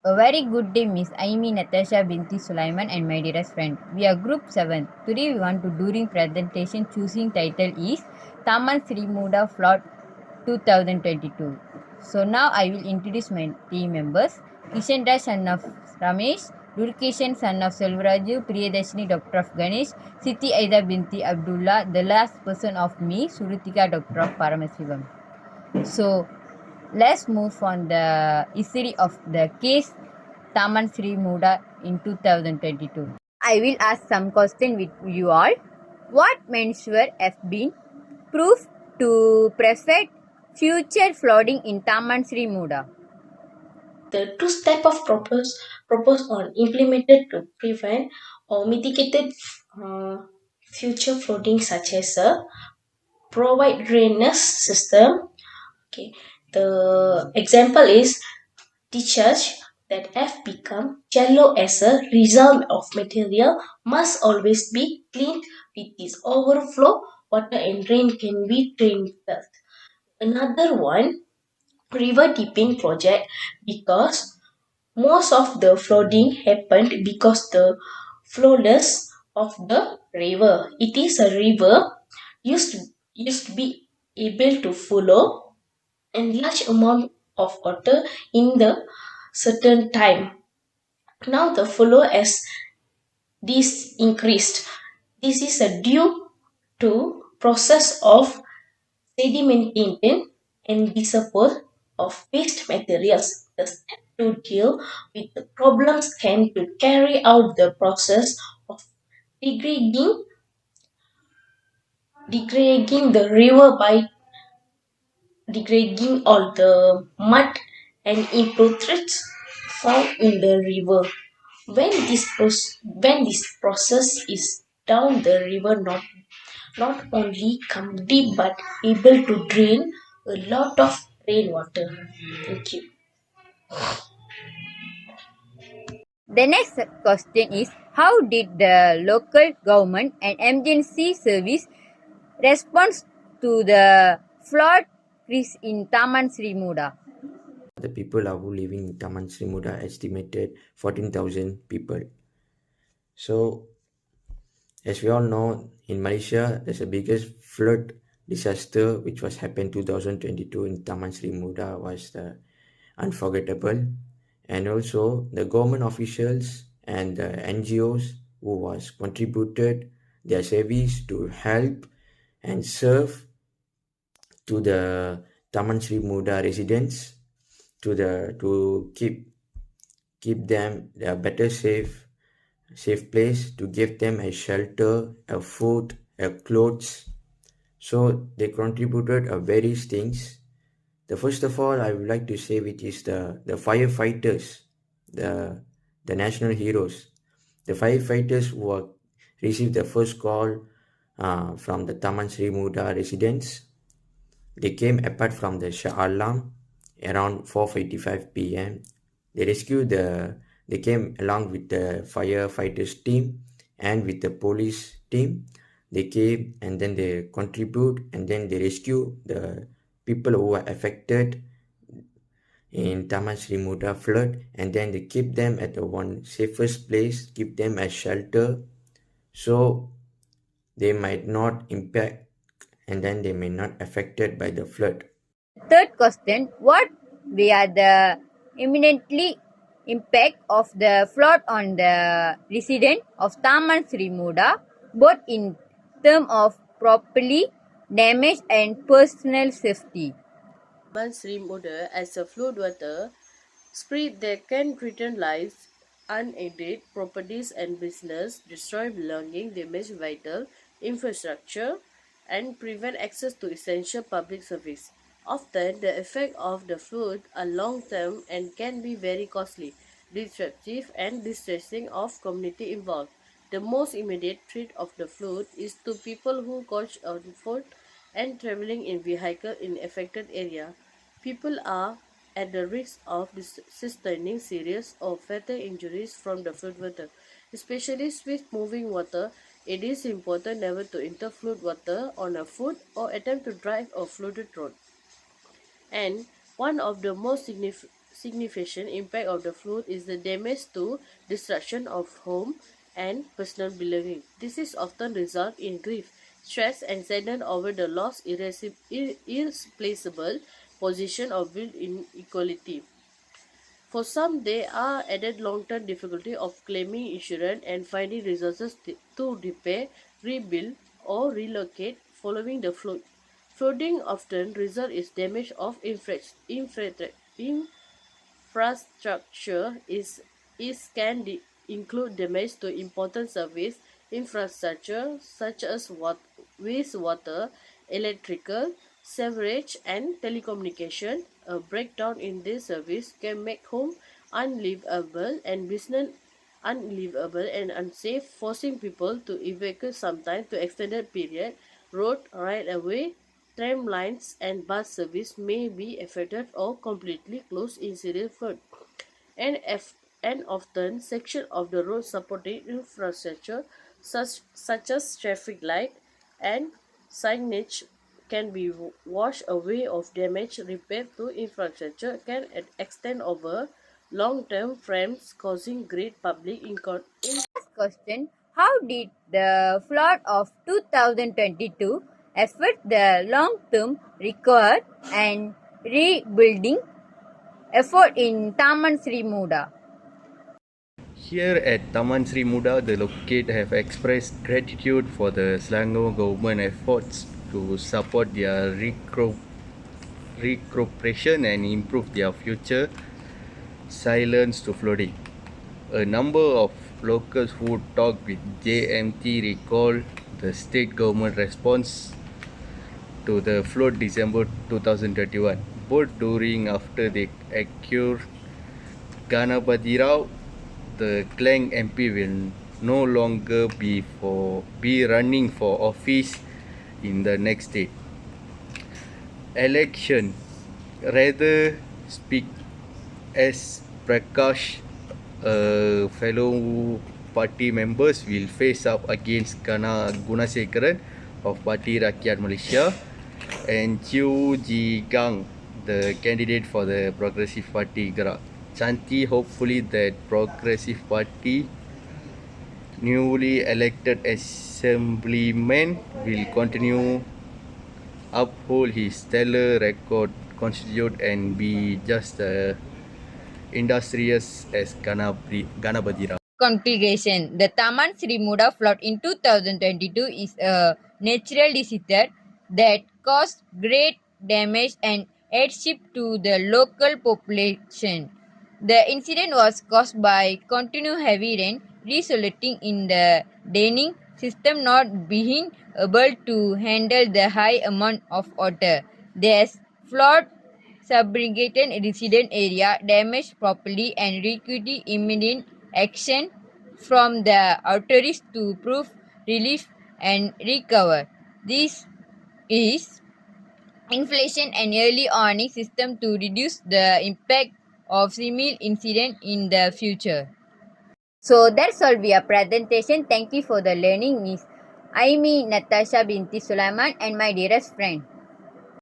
A very good day, Miss Aimi Natasha Binti Sulaiman and my dearest friend. We are Group 7. Today we want to during presentation choosing title is Taman Sri Muda Flood 2022. So now I will introduce my team members. Kishan Raj son of Ramesh, Durkishan son of Selvaraju, Priyadashini Dr. of Ganesh, Siti Aida Binti Abdullah, the last person of me, Surutika Dr. of Paramasivam. So let's move on the history of the case Taman Sri Muda in 2022. I will ask some question with you all. What measures have been proved to prevent future flooding in Taman Sri Muda? The two steps of proposed or implemented to prevent or mitigated uh, future flooding, such as a provide drainage system. Okay, the example is discharge that have become shallow as a result of material must always be cleaned with this overflow water and rain can be drained well. Another one, river dipping project, because most of the flooding happened because the flowless of the river. It is a river used used to be able to follow and large amount of water in the certain time. Now the flow has this increased. This is a due to process of sedimentation and disposal of waste materials. The step to deal with the problems can to carry out the process of degrading degrading the river by degrading all the mud and impurities found in the river. When this process is down, the river not only come deep but able to drain a lot of rainwater. Thank you. The next question is how did the local government and emergency service respond to the flood crisis in Taman Sri Muda? The people who living in Taman Sri Muda estimated 14,000 people. So, as we all know, in Malaysia, there's the biggest flood disaster which was happened 2022 in Taman Sri Muda was the unforgettable, and also the government officials and the NGOs who was contributed their service to help and serve to the Taman Sri Muda residents to keep them a better safe place, to give them a shelter, a food, a clothes. So they contributed a various things. The first of all I would like to say, which is the firefighters, the national heroes, the firefighters who received the first call from the Taman Sri Muda residents. They came apart from the Shah Alam around 4:55 p.m. They came along with the firefighters team and with the police team. They came and then they contribute and then they rescue the people who were affected in Taman Sri Muda flood, and then they keep them at the one safest place, give them a shelter so they might not impact and then they may not affected by the flood. Third question, what were the imminently impact of the flood on the resident of Taman Sri Muda, both in terms of property damage and personal safety? Taman Sri Muda as a floodwater spread that can threaten lives, unaided properties and business, destroy belongings, damage vital infrastructure, and prevent access to essential public service. Often, the effects of the flood are long-term and can be very costly, disruptive, and distressing of community involved. The most immediate threat of the flood is to people who couch on foot and traveling in vehicle in affected area. People are at the risk of sustaining serious or fatal injuries from the floodwater, especially swift-moving water. It is important never to enter floodwater on a foot or attempt to drive a flooded road. And one of the most significant impact of the flood is the damage to destruction of home and personal belonging. This is often result in grief, stress, and sadness over the lost irreplaceable position of built inequality. For some, there are added long-term difficulty of claiming insurance and finding resources to repair, rebuild, or relocate following the flood. Flooding often results in damage of infrastructure is can include damage to important service infrastructure such as wastewater, electrical, sewerage, and telecommunication. A breakdown in this service can make home unlivable and business unlivable and unsafe, forcing people to evacuate sometimes to extended period. Road, railway, tram lines, and bus service may be affected or completely closed in severe flood, and, and often sections of the road supporting infrastructure such as traffic light and signage can be washed away of damage. Repair to infrastructure can extend over long-term frames, causing great public Question: how did the flood of 2022 affect the long-term recovery and rebuilding effort in Taman Muda? Here at Taman Sri Muda, the locate have expressed gratitude for the Selangor government efforts to support their recuperation and improve their future silence to flooding. A number of locals who talked with JMT recall the state government response to the flood December 2021, both during after they occurred. Ganapati Rao, the Klang MP, will no longer be running for office in the next state election. Rather, speak as Prakash, fellow party members will face up against Gunasekaran of Parti Rakyat Malaysia and Chiu Ji Gang, the candidate for the Progressive Party Gerak. Chanti hopefully that Progressive Party newly elected assemblyman will continue uphold his stellar record, constitute and be just industrious as Ganapati Rao. Conclusion: the Taman Muda flood in 2022 is a natural disaster that caused great damage and hardship to the local population. The incident was caused by continued heavy rain, resulting in the draining system not being able to handle the high amount of water. Thus, flood subjugated resident area, damaged property, and required immediate action from the authorities to prove relief and recover. This is inflation and early warning system to reduce the impact of similar incident in the future. So that's all we are presentation. Thank you for the learning, Miss Aimi Natasha binti Sulaiman and my dearest friend.